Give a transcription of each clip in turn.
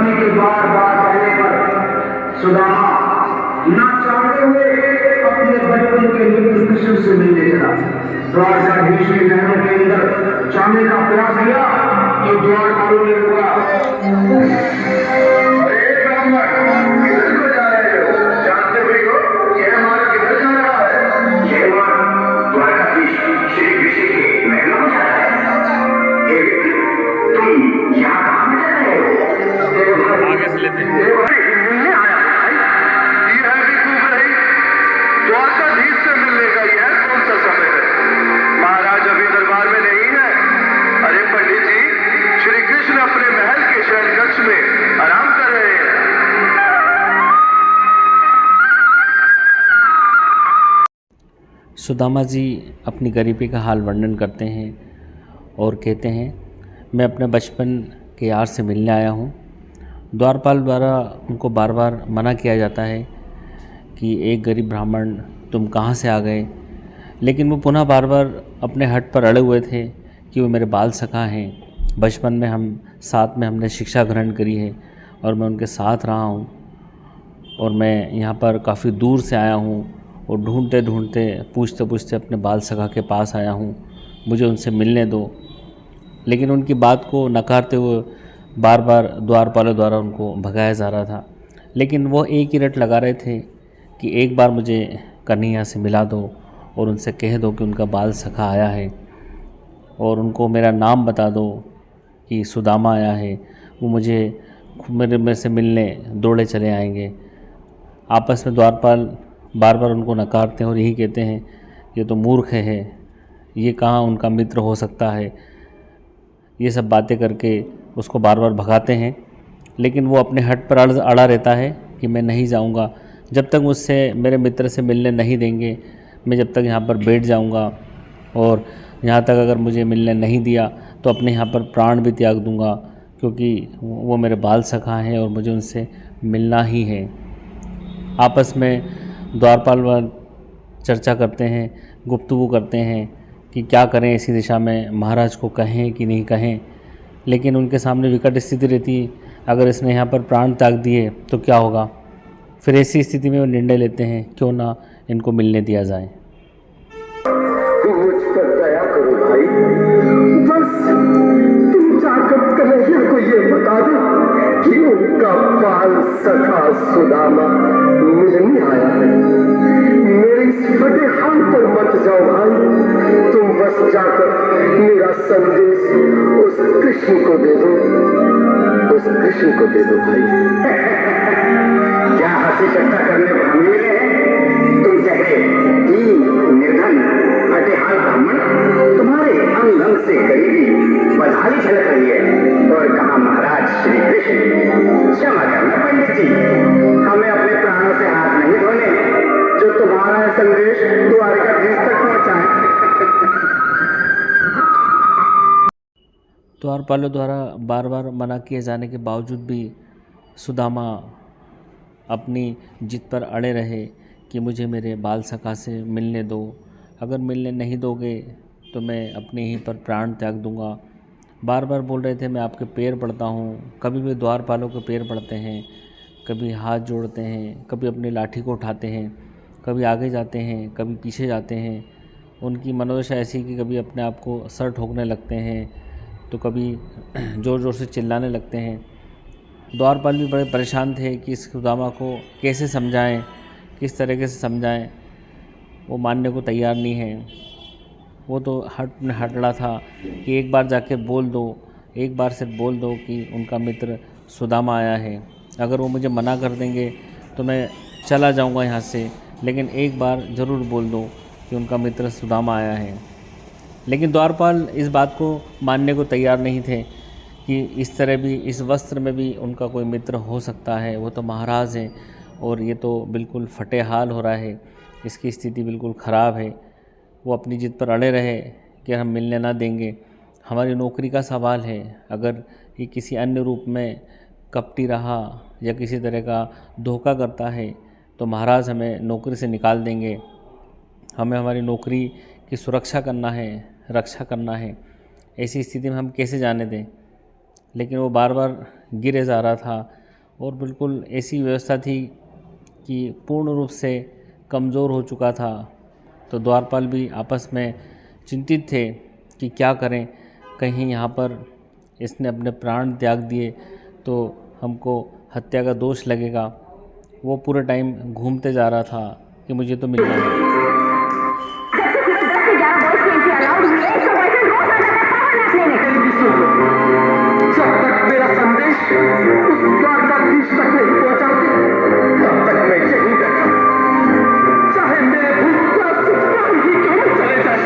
पत्नी के बार बार कहने पर सुदामा न चाहते हुए अपने बचपन के मित्र कृष्ण से मिलने चला। द्वारकाधीश के नहरों के अंदर जाने का प्रयास किया तो द्वारपालों ने बोला, अरे ब्राह्मण, किधर को जा रहे हो? जानते भी हो यह मार्ग किधर जा रहा है? यह मार्ग द्वारकाधीश श्री कृष्ण के महलों में जा रहा है। हे विप्र, तुम यहाँ कहाँ में जा रहे हो? आगे से लेते हैं। द्वारकाधीश से मिलने का यह कौन सा समय है? महाराज अभी दरबार में नहीं है। अरे पंडित जी, श्री कृष्ण अपने महल के शयन कक्ष में आराम कर रहे हैं। सुदामा जी अपनी गरीबी का हाल वर्णन करते हैं और कहते हैं, मैं अपने बचपन के यार से मिलने आया हूँ। द्वारपाल द्वारा उनको बार बार मना किया जाता है कि एक गरीब ब्राह्मण तुम कहाँ से आ गए, लेकिन वो पुनः बार बार अपने हट पर अड़े हुए थे कि वो मेरे बाल सखा हैं। बचपन में हम साथ में हमने शिक्षा ग्रहण करी है और मैं उनके साथ रहा हूँ और मैं यहाँ पर काफ़ी दूर से आया हूँ और ढूंढते ढूंढते पूछते पूछते अपने बाल सखा के पास आया हूँ, मुझे उनसे मिलने दो। लेकिन उनकी बात को नकारते हुए बार बार द्वारपालों द्वारा उनको भगाया जा रहा था। लेकिन वो एक ही रट लगा रहे थे कि एक बार मुझे कन्हैया से मिला दो और उनसे कह दो कि उनका बाल सखा आया है और उनको मेरा नाम बता दो कि सुदामा आया है। वो मुझे मेरे से मिलने दौड़े चले आएंगे। आपस में द्वारपाल बार बार उनको नकारते हैं और यही कहते हैं, ये तो मूर्ख है, ये कहाँ उनका मित्र हो सकता है। ये सब बातें करके उसको बार बार भगाते हैं, लेकिन वो अपने हट पर अड़ा रहता है कि मैं नहीं जाऊंगा। जब तक मुझसे मेरे मित्र से मिलने नहीं देंगे, मैं जब तक यहाँ पर बैठ जाऊंगा और यहाँ तक अगर मुझे मिलने नहीं दिया तो अपने यहाँ पर प्राण भी त्याग दूंगा, क्योंकि वो मेरे बाल सखा हैं और मुझे उनसे मिलना ही है। आपस में द्वारपाल चर्चा करते हैं, गुफ्तगू करते हैं कि क्या करें इसी दिशा में, महाराज को कहें कि नहीं कहें। लेकिन उनके सामने विकट स्थिति रहती है, अगर इसने यहाँ पर प्राण त्याग दिए तो क्या होगा। फिर ऐसी स्थिति में वो निर्णय लेते हैं, क्यों ना इनको मिलने दिया जाए। मुझ पर दया करो भाई, बस तुम जाकर कन्हैया को ये बता दो कि उनका बाल सखा सुदामा मिलने आया है। मेरे इस फटे हाल पर मत जाओ भाई, तुम बस जाकर मेरा संदेश उस कृष्ण को दे दो, उस कृष्ण को दे दो भाई। क्या हंसी चट्टा करने भागे हैं तुम? कहे निर्धन हटेहाल ब्राह्मण तुम्हारे अंग अंग से करीबी बधाई झलक रही है। और कहा महाराज श्री कृष्ण, क्षमा करना पंडित जी, हमें अपने प्राणों से हाथ नहीं धोने, जो तुम्हारा संदेश द्वारकाधीश तक पहुंचाए। द्वारपालों द्वारा बार बार मना किए जाने के बावजूद भी सुदामा अपनी जिद पर अड़े रहे कि मुझे मेरे बाल सखा से मिलने दो, अगर मिलने नहीं दोगे तो मैं अपने ही पर प्राण त्याग दूंगा। बार बार बोल रहे थे, मैं आपके पैर पड़ता हूँ। कभी भी द्वारपालों के पैर पड़ते हैं, कभी हाथ जोड़ते हैं, कभी अपनी लाठी को उठाते हैं, कभी आगे जाते हैं, कभी पीछे जाते हैं। उनकी मनोदशा ऐसी कि कभी अपने आप को सर ठोकने लगते हैं तो कभी ज़ोर ज़ोर से चिल्लाने लगते हैं। द्वारपाल भी बड़े परेशान थे कि इस सुदामा को कैसे समझाएं, किस तरीके से समझाएं। वो मानने को तैयार नहीं है। वो तो हटड़ा था कि एक बार जाके बोल दो, एक बार सिर्फ बोल दो कि उनका मित्र सुदामा आया है। अगर वो मुझे मना कर देंगे तो मैं चला जाऊंगा यहाँ से, लेकिन एक बार ज़रूर बोल दो कि उनका मित्र सुदामा आया है। लेकिन द्वारपाल इस बात को मानने को तैयार नहीं थे कि इस तरह भी, इस वस्त्र में भी उनका कोई मित्र हो सकता है। वो तो महाराज हैं और ये तो बिल्कुल फटे हाल हो रहा है, इसकी स्थिति बिल्कुल ख़राब है। वो अपनी जिद पर अड़े रहे कि हम मिलने ना देंगे। हमारी नौकरी का सवाल है, अगर ये किसी अन्य रूप में कपटी रहा या किसी तरह का धोखा करता है तो महाराज हमें नौकरी से निकाल देंगे। हमें हमारी नौकरी की सुरक्षा करना है, रक्षा करना है। ऐसी स्थिति में हम कैसे जाने दें। लेकिन वो बार बार गिरे जा रहा था और बिल्कुल ऐसी व्यवस्था थी कि पूर्ण रूप से कमज़ोर हो चुका था। तो द्वारपाल भी आपस में चिंतित थे कि क्या करें, कहीं यहाँ पर इसने अपने प्राण त्याग दिए तो हमको हत्या का दोष लगेगा। वो पूरे टाइम घूमते जा रहा था कि मुझे तो मिलना है। जब तक मेरा संदेश उस द्वारकाधीश तक नहीं पहुंचाते तब तक मैं यहीं बैठा, चाहे मेरे भूत ही क्यों न चले जाए।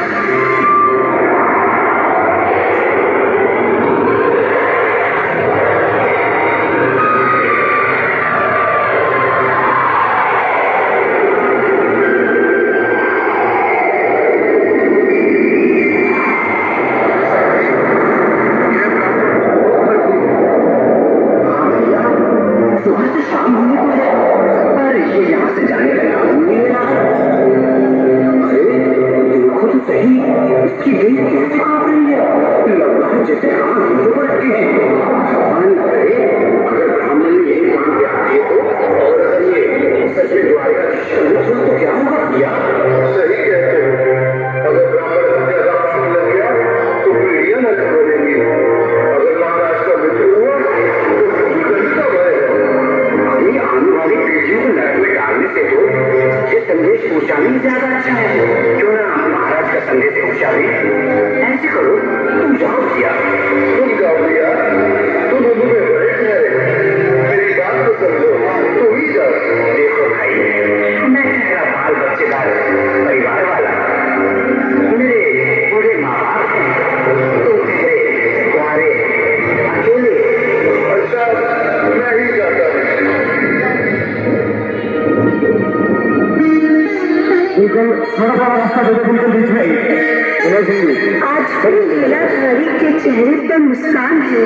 आज फिर लीलाधारी के चेहरे पर मुस्कान है।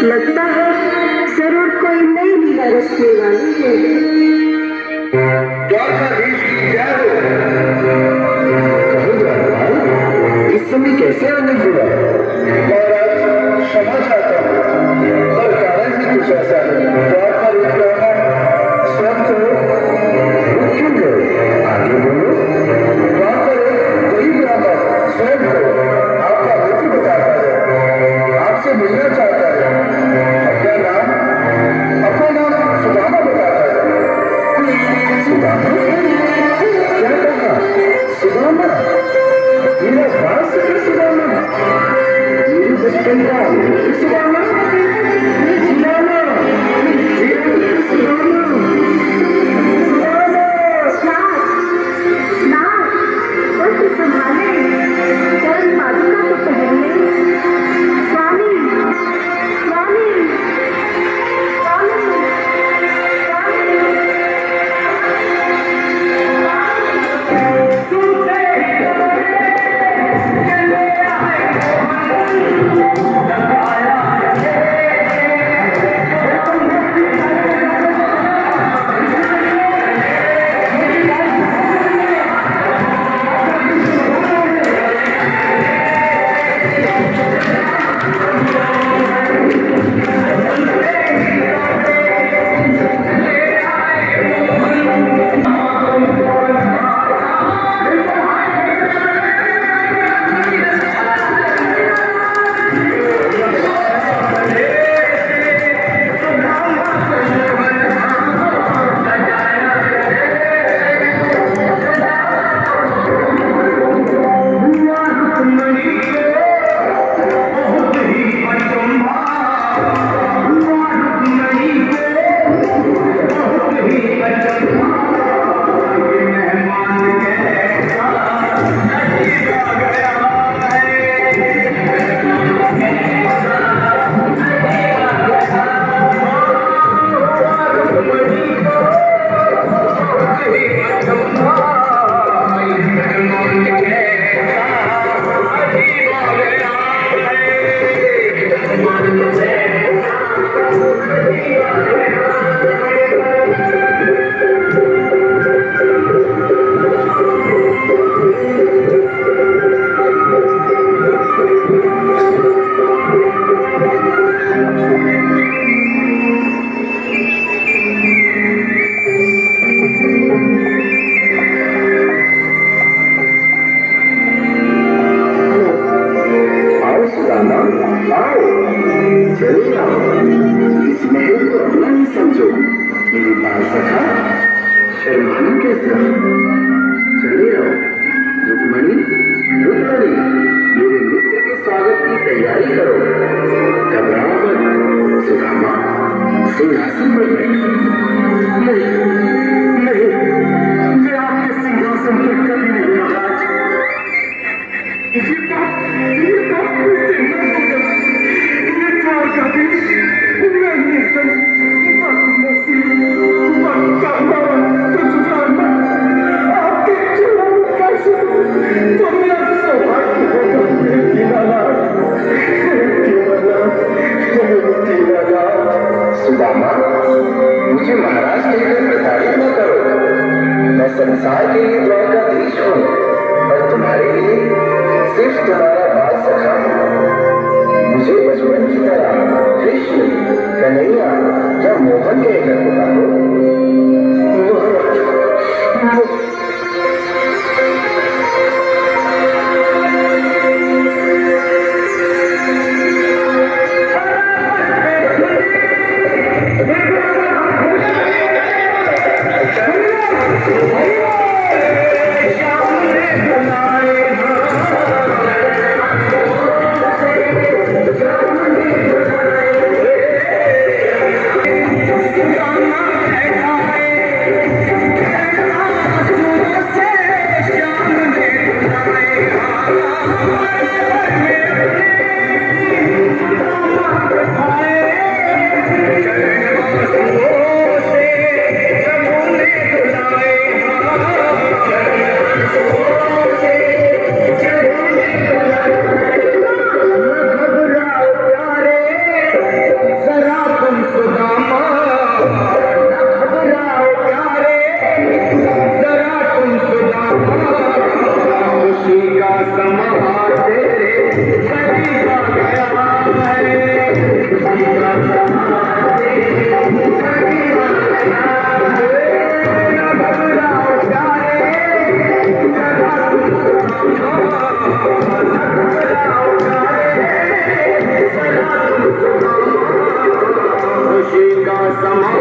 लगता है जरूर कोई नई लीला रचने वाली है। द्वारकाधीश की जय हो। इस समय कैसे आने हुआ? महाराज क्षमा चाहता हूँ, पर कारण ही कुछ ऐसा है। द्वारका रुक रहा है, स्वयं तो क्यों गए? आगे बोलो। द्वारका गरीब रहा स्वयं को आपका मित्र बताता है, आपसे मिलना चाहता है। अपना नाम सुदामा बताता है। सुदामा? क्या कहा? सुदामा? मेरा बात से सुदामा? मेरे बचपन का बाल सखा शर्माना कैसा? चले आओ रुक्मणी, रुक्मणी, मेरे मित्र के स्वागत की तैयारी करो। घबराओ मत सुदामा, सिंहासन पर बैठो। नहीं नहीं, मैं आपके सिंहासन पर कभी नहीं महाराज। ये बात मुझसे न होगा। ये द्वारकाधीश, मैं निर्धन, बदनसीब, बदकामा, तुझदाना, आपके चरणों में कैसे तो मेरा सौभाग्य होगा। दीनानाथ, सुदामा, मुझे महाराज कहकर प्रताड़ित न करो। मैं संसार के लिए द्वारकाधीश हूँ और तुम्हारे लिए सिर्फ तुम्हारा बाल सखा हूँ। मुझे बचपन की तरह कृष्ण, कन्हैया या मोहन कहकर पुकारो। खुशी का समा